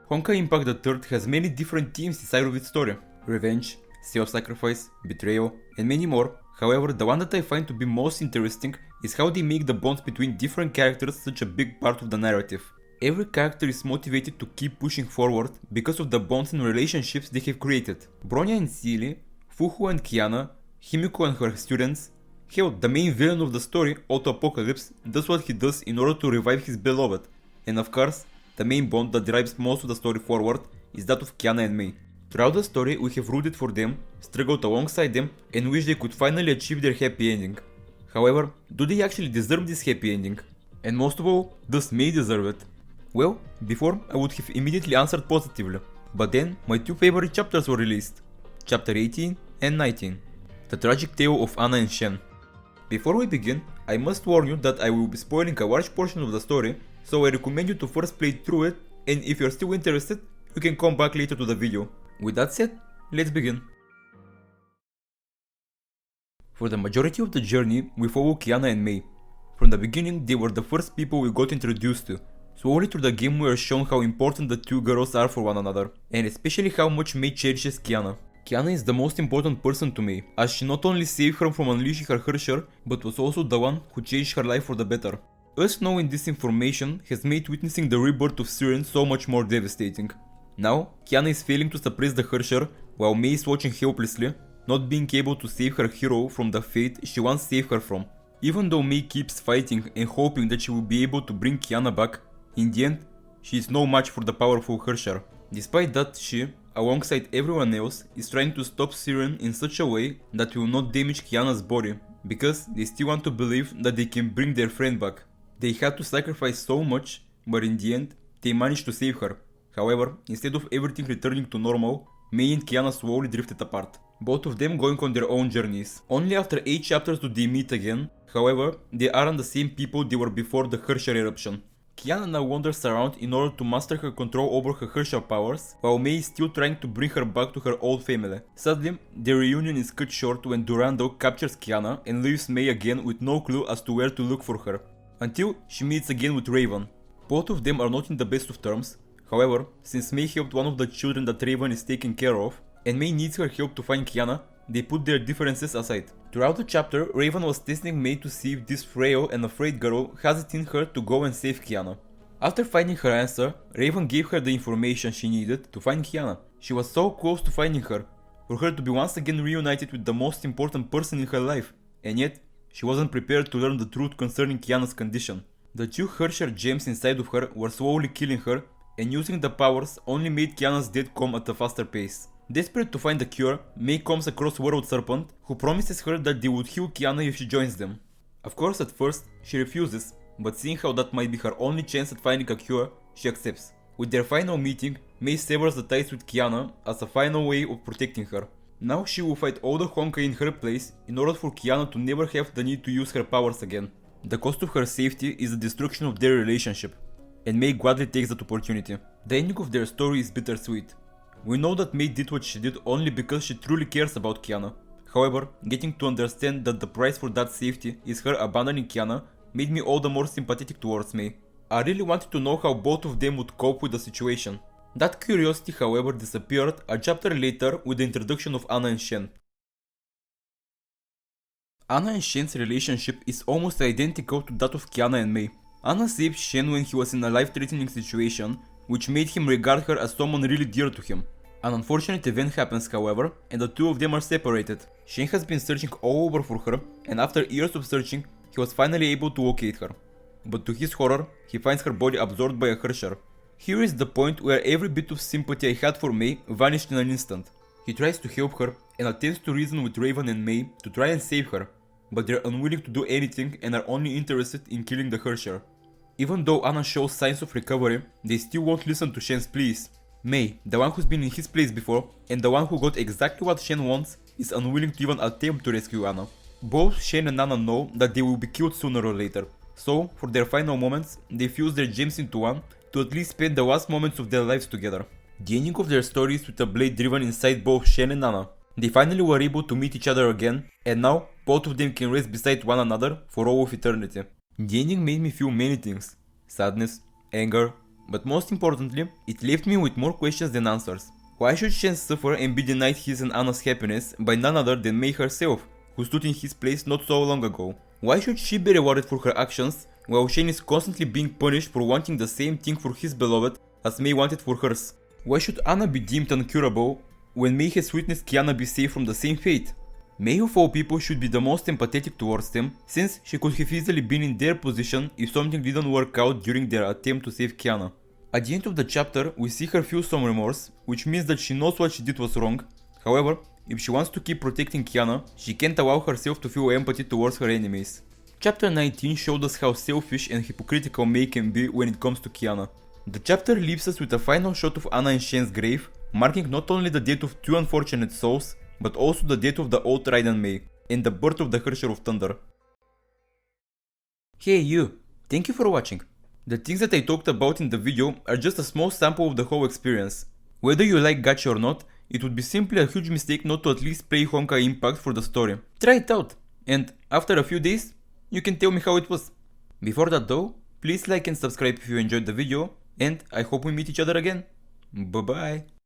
Honkai Impact the Third has many different themes inside of its story. Revenge, self-sacrifice, betrayal, and many more. However, the one that I find to be most interesting is how they make the bonds between different characters such a big part of the narrative. Every character is motivated to keep pushing forward because of the bonds and relationships they have created. Bronya and Seely, Fuhu and Kiana, Himiko and her students. Hell, the main villain of the story, Auto Apocalypse, does what he does in order to revive his beloved. And of course, the main bond that drives most of the story forward is that of Kiana and Mei. Throughout the story, we have rooted for them, struggled alongside them, and wished they could finally achieve their happy ending. However, do they actually deserve this happy ending? And most of all, does Mei deserve it? Well, before I would have immediately answered positively, but then my two favorite chapters were released, Chapter 18 and 19, The Tragic Tale of Anna and Chen. Before we begin, I must warn you that I will be spoiling a large portion of the story, so I recommend you to first play through it, and if you're still interested, you can come back later to the video. With that said, let's begin. For the majority of the journey, we follow Kiana and Mei. From the beginning, they were the first people we got introduced to. Slowly through the game we are shown how important the two girls are for one another, and especially how much Mei cherishes Kiana. Kiana is the most important person to Mei, as she not only saved her from unleashing her Herrscher, but was also the one who changed her life for the better. Us knowing this information has made witnessing the rebirth of Siren so much more devastating. Now, Kiana is failing to suppress the Herrscher, while Mei is watching helplessly, not being able to save her hero from the fate she once saved her from. Even though Mei keeps fighting and hoping that she will be able to bring Kiana back, in the end, she is no match for the powerful Herrscher. Despite that, she, alongside everyone else, is trying to stop Siren in such a way that will not damage Kiana's body, because they still want to believe that they can bring their friend back. They had to sacrifice so much, but in the end, they managed to save her. However, instead of everything returning to normal, Mei and Kiana slowly drifted apart, both of them going on their own journeys. Only after 8 chapters do they meet again, however, they aren't the same people they were before the Herrscher eruption. Kiana now wanders around in order to master her control over her Herrscher powers, while Mei is still trying to bring her back to her old family. Sadly, their reunion is cut short when Durando captures Kiana and leaves Mei again with no clue as to where to look for her, until she meets again with Raven. Both of them are not in the best of terms. However, since Mei helped one of the children that Raven is taking care of, and Mei needs her help to find Kiana, they put their differences aside. Throughout the chapter, Raven was testing Mei to see if this frail and afraid girl has it in her to go and save Kiana. After finding her answer, Raven gave her the information she needed to find Kiana. She was so close to finding her, for her to be once again reunited with the most important person in her life, and yet, she wasn't prepared to learn the truth concerning Kiana's condition. The two Herrscher gems inside of her were slowly killing her, and using the powers only made Kiana's death come at a faster pace. Desperate to find a cure, Mei comes across World Serpent, who promises her that they would heal Kiana if she joins them. Of course, at first, she refuses, but seeing how that might be her only chance at finding a cure, she accepts. With their final meeting, Mei severs the ties with Kiana as a final way of protecting her. Now she will fight all the Honkai in her place in order for Kiana to never have the need to use her powers again. The cost of her safety is the destruction of their relationship, and Mei gladly takes that opportunity. The ending of their story is bittersweet. We know that Mei did what she did only because she truly cares about Kiana. However, getting to understand that the price for that safety is her abandoning Kiana made me all the more sympathetic towards Mei. I really wanted to know how both of them would cope with the situation. That curiosity, however, disappeared a chapter later with the introduction of Anna and Chen. Anna and Shen's relationship is almost identical to that of Kiana and Mei. Anna saved Chen when he was in a life-threatening situation, which made him regard her as someone really dear to him. An unfortunate event happens, however, and the two of them are separated. Shen has been searching all over for her, and after years of searching, he was finally able to locate her. But to his horror, he finds her body absorbed by a Herrscher. Here is the point where every bit of sympathy I had for Mei vanished in an instant. He tries to help her and attempts to reason with Raven and Mei to try and save her, but they're unwilling to do anything and are only interested in killing the Herrscher. Even though Anna shows signs of recovery, they still won't listen to Shen's pleas. Mei, the one who's been in his place before, and the one who got exactly what Shen wants, is unwilling to even attempt to rescue Anna. Both Shen and Anna know that they will be killed sooner or later, so for their final moments, they fuse their gems into one to at least spend the last moments of their lives together. The ending of their story is with a blade driven inside both Shen and Anna. They finally were able to meet each other again, and now both of them can rest beside one another for all of eternity. The ending made me feel many things: sadness, anger, but most importantly, it left me with more questions than answers. Why should Chen suffer and be denied his and Anna's happiness by none other than Mei herself, who stood in his place not so long ago? Why should she be rewarded for her actions, while Chen is constantly being punished for wanting the same thing for his beloved as Mei wanted for hers? Why should Anna be deemed uncurable when Mei has witnessed Kiana be saved from the same fate? Mei of all people should be the most empathetic towards them, since she could have easily been in their position if something didn't work out during their attempt to save Kiana. At the end of the chapter, we see her feel some remorse, which means that she knows what she did was wrong. However, if she wants to keep protecting Kiana, she can't allow herself to feel empathy towards her enemies. Chapter 19 showed us how selfish and hypocritical Mei can be when it comes to Kiana. The chapter leaves us with a final shot of Anna and Shen's grave, marking not only the death of two unfortunate souls, but also the death of the old Raiden Mei, and the birth of the Harsher of Thunder. Hey you, thank you for watching. The things that I talked about in the video are just a small sample of the whole experience. Whether you like gacha or not, it would be simply a huge mistake not to at least play Honkai Impact for the story. Try it out, and after a few days, you can tell me how it was. Before that though, please like and subscribe if you enjoyed the video, and I hope we meet each other again. Bye bye.